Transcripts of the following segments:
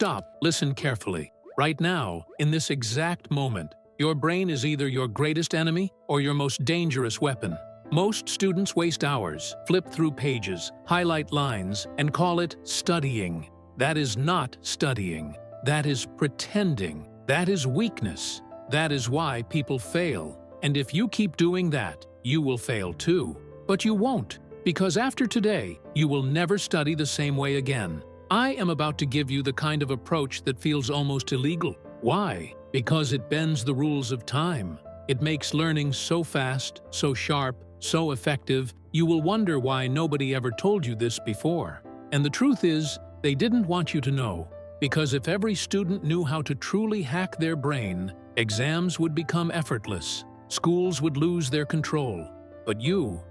stop, listen carefully. Right now, in this exact moment, your brain is either your greatest enemy or your most dangerous weapon. Most students waste hours, flip through pages, highlight lines, and call it studying. That is not studying. That is pretending. That is weakness. That is why people fail. And if you keep doing that, you will fail too. But you won't, because after today, you will never study the same way again. I am about to give you the kind of approach that feels almost illegal. Why? Because it bends the rules of time. It makes learning so fast, so sharp, so effective, you will wonder why nobody ever told you this before. And the truth is, they didn't want you to know. Because if every student knew how to truly hack their brain, exams would become effortless. Schools would lose their control. But you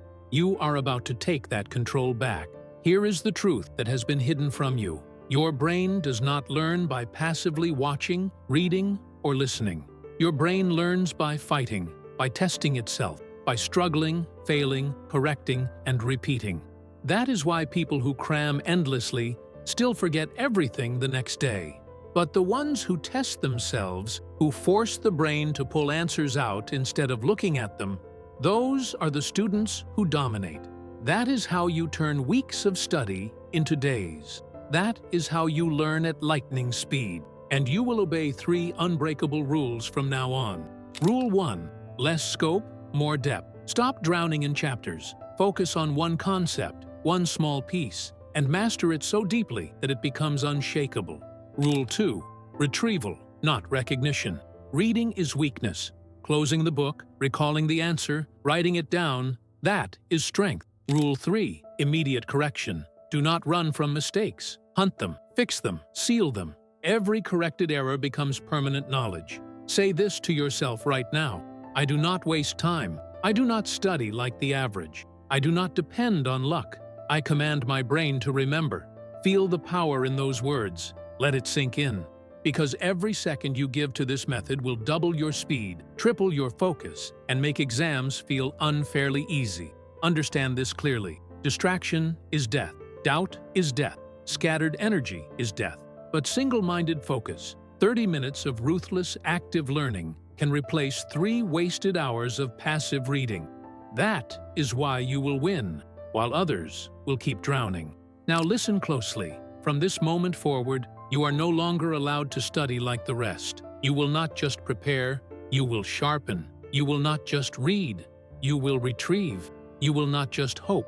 are about to take that control back. Here is the truth that has been hidden from you. Your brain does not learn by passively watching, reading, or listening. Your brain learns by fighting, by testing itself, by struggling, failing, correcting, and repeating. That is why people who cram endlessly still forget everything the next day. But the ones who test themselves, who force the brain to pull answers out instead of looking at them, those are the students who dominate. That is how you turn weeks of study into days. That is how you learn at lightning speed. And you will obey 3 unbreakable rules from now on. Rule 1. Less scope, more depth. Stop drowning in chapters. Focus on one concept, one small piece, and master it so deeply that it becomes unshakable. Rule 2. Retrieval, not recognition. Reading is weakness. Closing the book, recalling the answer, writing it down, that is strength. Rule 3. Immediate correction. Do not run from mistakes. Hunt them, fix them, seal them. Every corrected error becomes permanent knowledge. Say this to yourself right now. I do not waste time. I do not study like the average. I do not depend on luck. I command my brain to remember. Feel the power in those words. Let it sink in. Because every second you give to this method will double your speed, triple your focus, and make exams feel unfairly easy. Understand this clearly. Distraction is death. Doubt is death. Scattered energy is death. But single-minded focus, 30 minutes of ruthless, active learning, can replace 3 wasted hours of passive reading. That is why you will win, while others will keep drowning. Now listen closely. From this moment forward, you are no longer allowed to study like the rest. You will not just prepare, you will sharpen. You will not just read, you will retrieve. You will not just hope,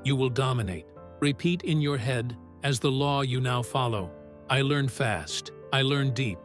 you will dominate. Repeat in your head as the law you now follow. I learn fast, I learn deep.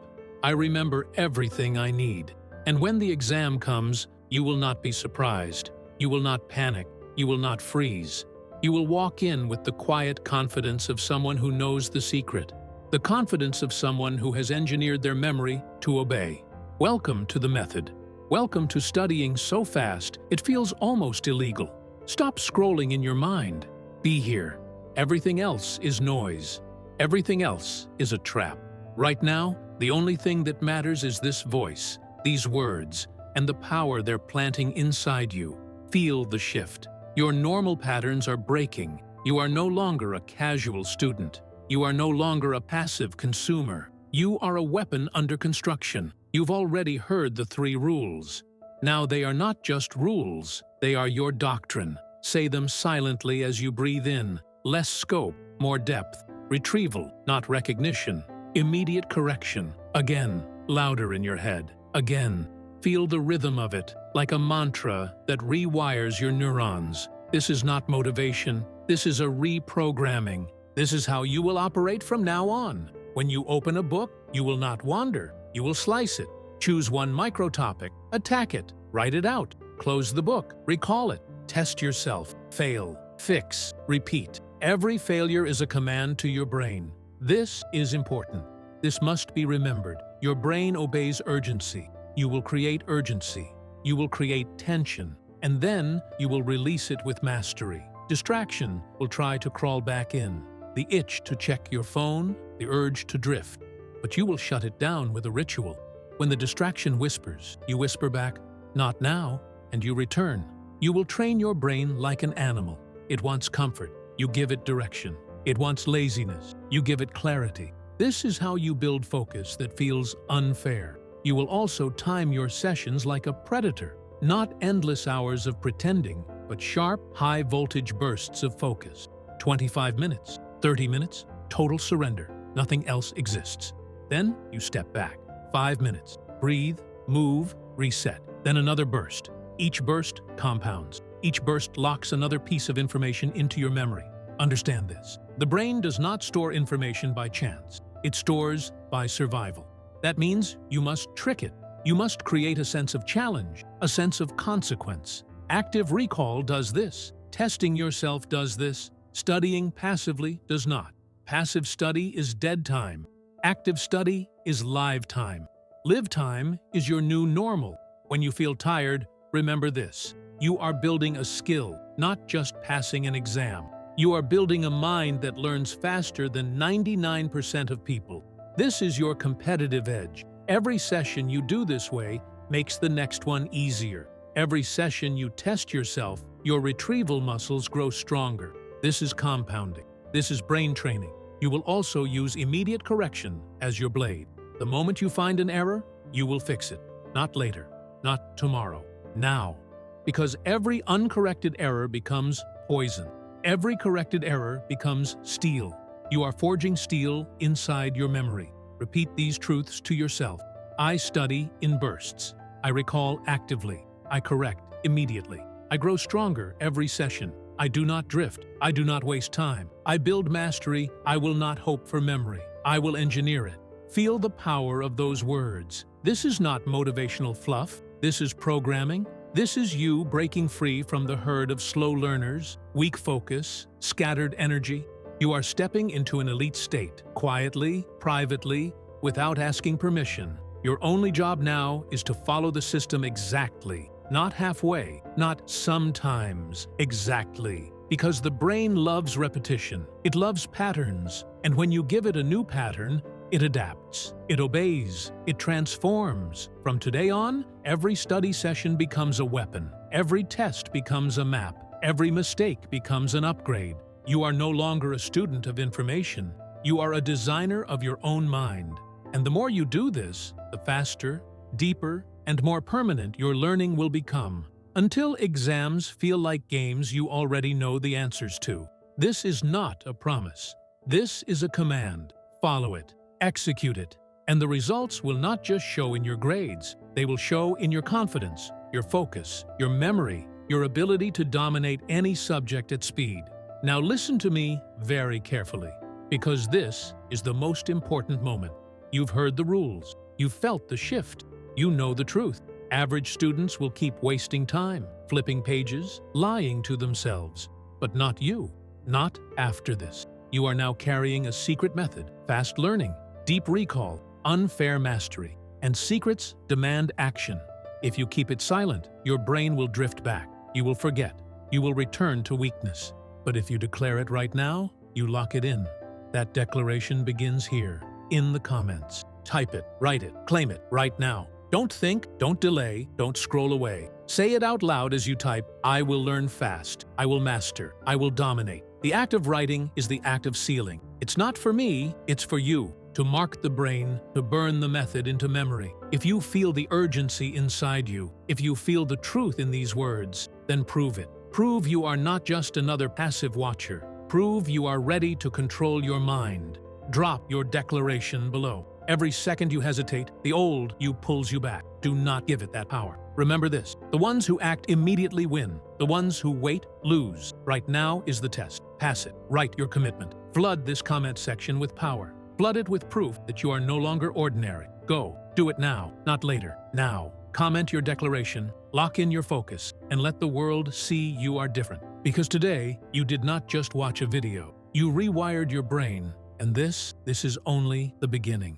I remember everything I need. And when the exam comes, you will not be surprised. You will not panic. You will not freeze. You will walk in with the quiet confidence of someone who knows the secret. The confidence of someone who has engineered their memory to obey. Welcome to the method. Welcome to studying so fast it feels almost illegal. Stop scrolling in your mind. Be here. Everything else is noise. Everything else is a trap. Right now, the only thing that matters is this voice, these words, and the power they're planting inside you. Feel the shift. Your normal patterns are breaking. You are no longer a casual student. You are no longer a passive consumer. You are a weapon under construction. You've already heard the 3 rules. Now they are not just rules, they are your doctrine. Say them silently as you breathe in. Less scope, more depth. Retrieval, not recognition. Immediate correction. Again, louder in your head. Again. Feel the rhythm of it, like a mantra that rewires your neurons. This is not motivation. This is a reprogramming. This is how you will operate from now on. When you open a book, you will not wander. You will slice it. Choose one micro-topic, attack it, write it out, close the book, recall it, test yourself, fail, fix, repeat. Every failure is a command to your brain. This is important. This must be remembered. Your brain obeys urgency. You will create urgency. You will create tension. And then you will release it with mastery. Distraction will try to crawl back in. The itch to check your phone, the urge to drift. But you will shut it down with a ritual. When the distraction whispers, you whisper back, "Not now," and you return. You will train your brain like an animal. It wants comfort. You give it direction. It wants laziness. You give it clarity. This is how you build focus that feels unfair. You will also time your sessions like a predator. Not endless hours of pretending, but sharp, high-voltage bursts of focus. 25 minutes, 30 minutes, total surrender. Nothing else exists. Then you step back. 5 minutes. Breathe, move, reset. Then another burst. Each burst compounds. Each burst locks another piece of information into your memory. Understand this. The brain does not store information by chance. It stores by survival. That means you must trick it. You must create a sense of challenge, a sense of consequence. Active recall does this. Testing yourself does this. Studying passively does not. Passive study is dead time. Active study is live time. Live time is your new normal. When you feel tired, remember this. You are building a skill, not just passing an exam. You are building a mind that learns faster than 99% of people. This is your competitive edge. Every session you do this way makes the next one easier. Every session you test yourself, your retrieval muscles grow stronger. This is compounding. This is brain training. You will also use immediate correction as your blade. The moment you find an error, you will fix it. Not later, not tomorrow, now. Because every uncorrected error becomes poison. Every corrected error becomes steel. You are forging steel inside your memory. Repeat these truths to yourself. I study in bursts. I recall actively. I correct immediately. I grow stronger every session. I do not drift. I do not waste time. I build mastery. I will not hope for memory. I will engineer it. Feel the power of those words. This is not motivational fluff. This is programming. This is you breaking free from the herd of slow learners, weak focus, scattered energy. You are stepping into an elite state, quietly, privately, without asking permission. Your only job now is to follow the system exactly, not halfway, not sometimes, exactly. Because the brain loves repetition, it loves patterns, and when you give it a new pattern, it adapts, it obeys, it transforms. From today on, every study session becomes a weapon. Every test becomes a map. Every mistake becomes an upgrade. You are no longer a student of information. You are a designer of your own mind. And the more you do this, the faster, deeper, and more permanent your learning will become. Until exams feel like games you already know the answers to. This is not a promise. This is a command. Follow it. Execute it. And the results will not just show in your grades. They will show in your confidence, your focus, your memory, your ability to dominate any subject at speed. Now listen to me very carefully, because this is the most important moment. You've heard the rules. You've felt the shift. You know the truth. Average students will keep wasting time, flipping pages, lying to themselves. But not you. Not after this. You are now carrying a secret method, fast learning, deep recall, unfair mastery, and secrets demand action. If you keep it silent, your brain will drift back. You will forget. You will return to weakness. But if you declare it right now, you lock it in. That declaration begins here, in the comments. Type it, write it, claim it right now. Don't think, don't delay, don't scroll away. Say it out loud as you type, I will learn fast, I will master, I will dominate. The act of writing is the act of sealing. It's not for me, it's for you. To mark the brain, to burn the method into memory. If you feel the urgency inside you, if you feel the truth in these words, then prove it. Prove you are not just another passive watcher. Prove you are ready to control your mind. Drop your declaration below. Every second you hesitate, the old you pulls you back. Do not give it that power. Remember this, the ones who act immediately win. The ones who wait lose. Right now is the test. Pass it. Write your commitment. Flood this comment section with power. Flood it with proof that you are no longer ordinary. Go. Do it now, not later. Now. Comment your declaration, lock in your focus, and let the world see you are different. Because today, you did not just watch a video. You rewired your brain, and this is only the beginning.